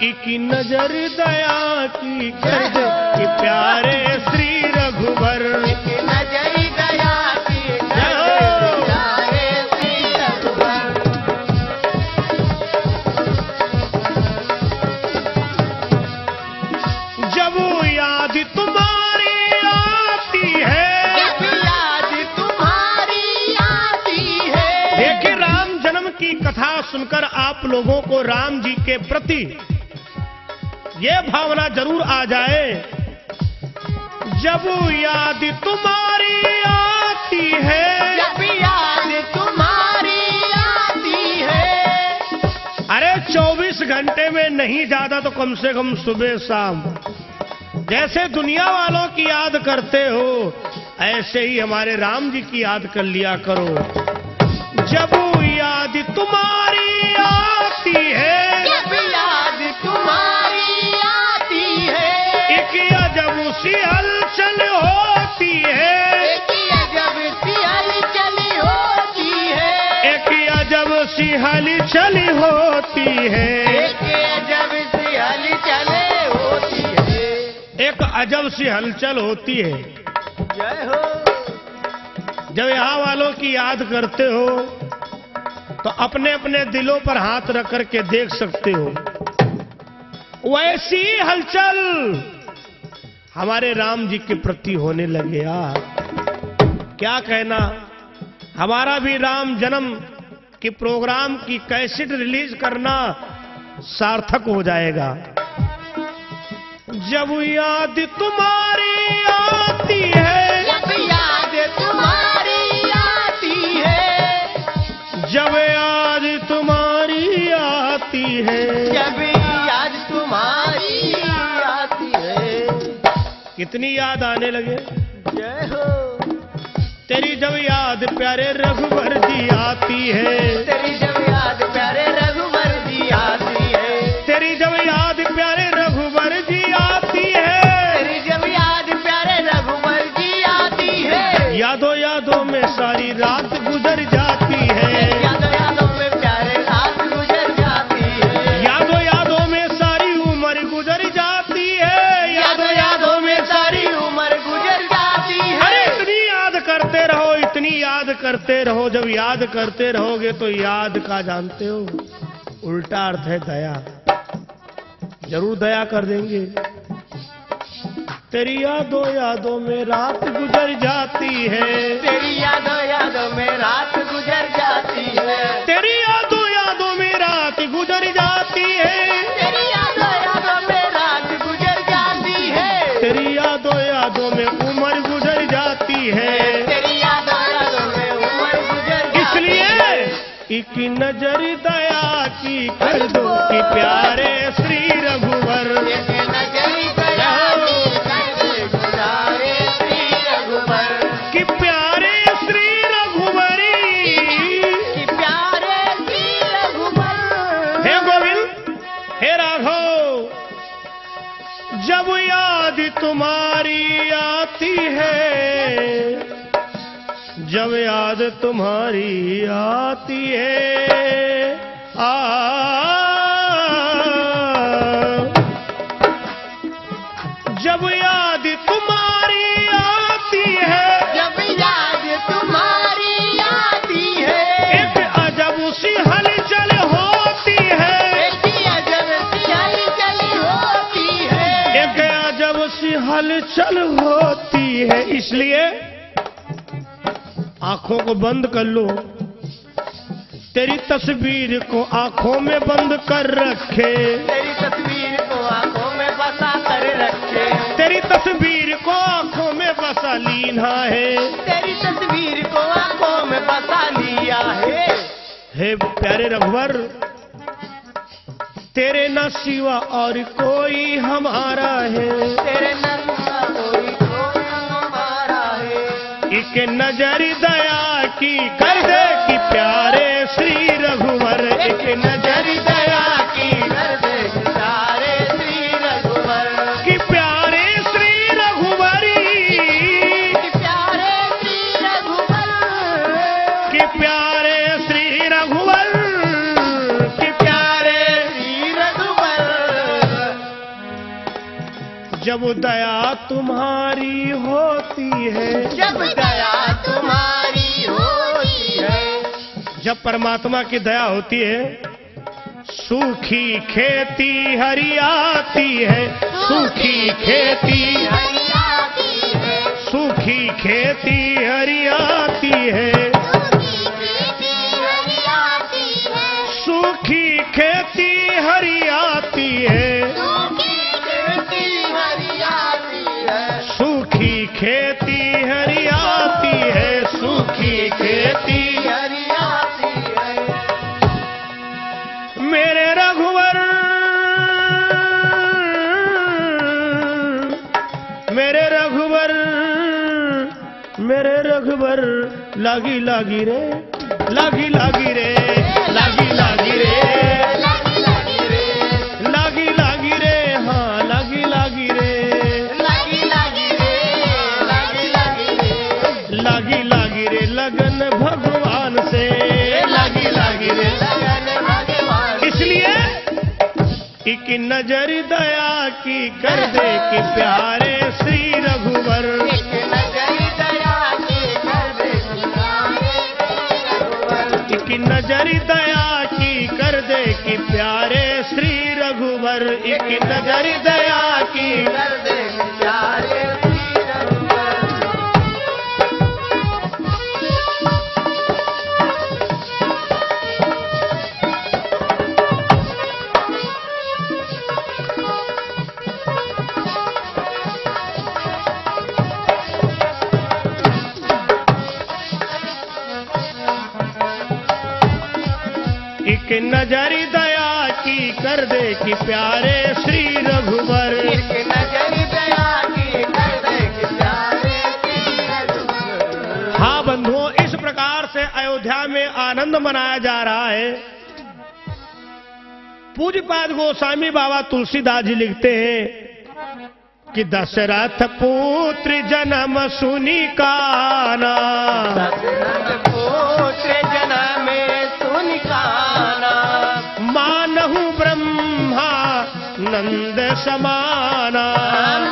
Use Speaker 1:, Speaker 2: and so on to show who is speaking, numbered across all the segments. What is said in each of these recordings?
Speaker 1: की नजर दया की कर दे कि प्यारे श्री रघुवर।
Speaker 2: नजर दया की कर दे प्यारे श्री रघुवर।
Speaker 1: जब याद तुम्हारी आती है,
Speaker 2: जब याद तुम्हारी आती है।
Speaker 1: देखिए राम जन्म की कथा सुनकर आप लोगों को राम जी के प्रति ये भावना जरूर आ जाए। जब याद तुम्हारी आती है,
Speaker 2: जब याद तुम्हारी आती है।
Speaker 1: अरे 24 घंटे में नहीं ज्यादा तो कम से कम सुबह शाम जैसे दुनिया वालों की याद करते हो ऐसे ही हमारे राम जी की याद कर लिया करो। जब याद तुम्हारी आती है,
Speaker 2: जब याद तुम्हारी आती है।
Speaker 1: एक अजब सी हलचल होती है,
Speaker 2: एक अजब सी हलचल होती है।
Speaker 1: एक अजब सी हलचल होती है,
Speaker 2: एक अजब सी हलचल होती है।
Speaker 1: एक अजब सी हलचल होती है।
Speaker 2: जय हो।
Speaker 1: जब यहाँ वालों की याद करते हो तो अपने अपने दिलों पर हाथ रख करके देख सकते हो। वैसी हलचल हमारे राम जी के प्रति होने लगे। यार क्या कहना, हमारा भी राम जन्म के प्रोग्राम की कैसेट रिलीज करना सार्थक हो जाएगा। जब याद तुम्हारी आती है,
Speaker 2: जब याद तुम्हारी आती है।
Speaker 1: जब याद तुम्हारी आती है,
Speaker 2: जब याद तुम्हारी आती है।
Speaker 1: कितनी याद आने लगे।
Speaker 2: जय हो।
Speaker 1: तेरी जब याद प्यारे रघुवर जी आती है,
Speaker 2: तेरी जब याद प्यारे रघुवर जी आती है।
Speaker 1: तेरी जब याद प्यारे रघुवर जी आती है,
Speaker 2: तेरी जब याद प्यारे रघुवर जी आती है।
Speaker 1: यादों यादों में सारी रात गुजर जाती है,
Speaker 2: यादों यादों में प्यारे रात गुजर जाती है।
Speaker 1: यादों यादों में सारी उम्र गुजर जाती है,
Speaker 2: यादों यादों में सारी उम्र गुजर जाती है।
Speaker 1: अरे इतनी याद करते रहो, इतनी याद करते रहो। जब याद करते रहोगे तो याद का जानते हो उल्टा अर्थ है दया। जरूर दया कर देंगे। तेरी यादों यादों में रात गुजर जाती है,
Speaker 2: तेरी यादों यादों में रात गुजर जाती है।
Speaker 1: तेरी यादों यादों में रात गुजर जाती है,
Speaker 2: तेरी यादों यादों में रात गुजर जाती है।
Speaker 1: तेरी यादों यादों में उम्र गुजर जाती है।
Speaker 2: तेरी यादों यादों में उम्र गुजर जाती
Speaker 1: इसलिए
Speaker 2: है।
Speaker 1: एक नजर दया की कर दो कि प्यारे श्री रघुवर।
Speaker 2: एक नजर दया की कर दे गुजारे श्री रघुवर।
Speaker 1: कि प्यारे श्री रघुवरी,
Speaker 2: कि प्यारे श्री रघुवर।
Speaker 1: हे गोविंद हे राघव, जब याद तुम्हारी आती है, जब याद तुम्हारी आती है, जब याद तुम्हारी आती है,
Speaker 2: जब याद तुम्हारी आती है।
Speaker 1: एक अजब सी हलचल होती है,
Speaker 2: एक अजब सी हलचल होती है।
Speaker 1: एक अजब सी हलचल होती है। इसलिए आंखों को बंद कर लो, तेरी तस्वीर को आंखों में बंद कर रखे,
Speaker 2: तेरी तस्वीर को आंखों में बसा कर रखे।
Speaker 1: तेरी तस्वीर को आंखों में बसा लीना है।
Speaker 2: तेरी तस्वीर को आंखों में बसा लिया है।
Speaker 1: हे प्यारे रघुवर, तेरे न सिवा और कोई हमारा है,
Speaker 2: तेरे नन्हा कोई हमारा है।
Speaker 1: एक नजर दया की कर दे कि प्यारे श्री रघुवर। एक नजर दया की
Speaker 2: कर दे गुजारे श्री रघुवर।
Speaker 1: कि प्यारे श्री रघुवरी,
Speaker 2: कि प्यारे श्री रघुवर।
Speaker 1: कि प्यारे श्री रघुवर, कि प्यारे
Speaker 2: श्री रघुवर।
Speaker 1: जब दया तुम्हारी होती है,
Speaker 2: जब दया तुम्हारी होती है,
Speaker 1: जब परमात्मा की दया होती है, सूखी खेती हरियाती है, सूखी खेती,
Speaker 2: हरियाती है,
Speaker 1: सूखी खेती हरियाती है,
Speaker 2: सूखी खेती हरियाती है,
Speaker 1: सूखी खेती हरियाती है, सूखी खेती हरियाती है, सूखी खेती
Speaker 2: हरियाती है।
Speaker 1: मेरे रघुवर, मेरे रघुवर, मेरे रघुवर, लागी लागी रे, लागी लागी रे, लागी लागी रे, लागी लागी रे, हाँ लागी लागी रे, लागी लागी रे, लगन भगवान से, लागी लागी रे, इसलिए एक नजर दया की कर दे कि प्यारे श्री रघुवर, एक नजर दया की कर दे कि प्यारे श्री रघुवर, एक नजर दया की कर दे
Speaker 2: प्यारे
Speaker 1: एक नजर दया की कर दे कि प्यारे श्री रघुवर,
Speaker 2: एक नजर दया की कर दे कि प्यारे श्री रघुवर।
Speaker 1: हाँ बंधुओं, इस प्रकार से अयोध्या में आनंद मनाया जा रहा है। पूज्यपाद गोस्वामी बाबा तुलसीदास जी लिखते हैं कि दशरथ पुत्र जन्म सुनी काना,
Speaker 2: दशरथ पुत्र जन्म सुनि काना,
Speaker 1: मानहु ब्रह्मा नंद समाना,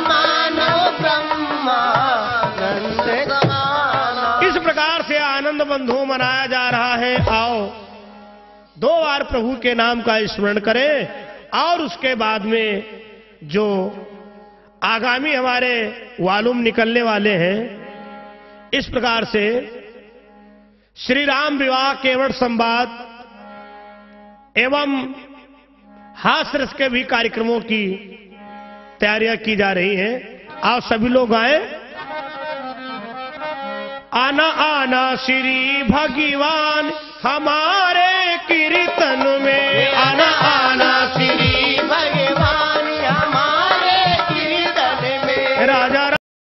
Speaker 2: मानो ब्रह्मा नंद समाना।
Speaker 1: इस प्रकार से आनंद बंधुओं मनाया जा रहा है। आओ 2 बार प्रभु के नाम का स्मरण करें और उसके बाद में जो आगामी हमारे वालुम निकलने वाले हैं, इस प्रकार से श्री राम विवाह केवट संवाद एवं हास्य रस के भी कार्यक्रमों की तैयारियां की जा रही हैं। आप सभी लोग आए। आना आना श्री भगवान हमारे